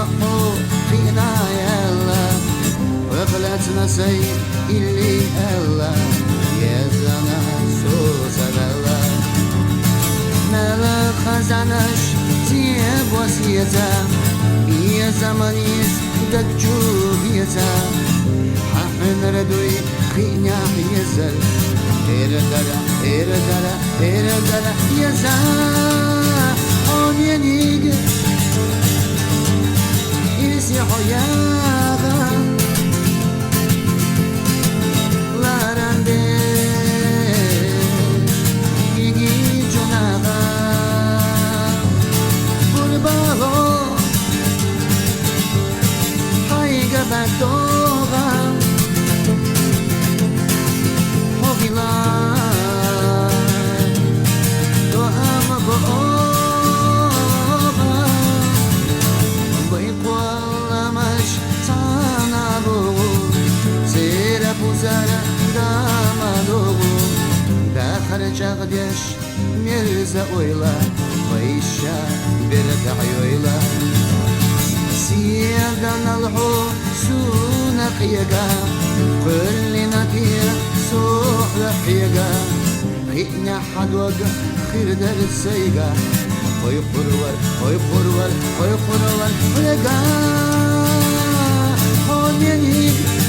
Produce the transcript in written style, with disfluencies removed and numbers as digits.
حو فينا يلا وقلتنا سيد اللي ألا يزانا سوسة بلا ملا خزانش تيب وسيتا يا زمانيس دجوبيتا ححن ردوي خينا يزل إردلا يزا on yenig irsi hoyaga larande igi jonaga burbalo haiga batoga hovila do amago خرجاغدش مرزا اويلا ويشا برد عيويلا سيادان الحو سونا قيقا كلنا كيا سوح لحيقا خينا حدوق خير در السيقا خوي قرور ويقا هون ينيق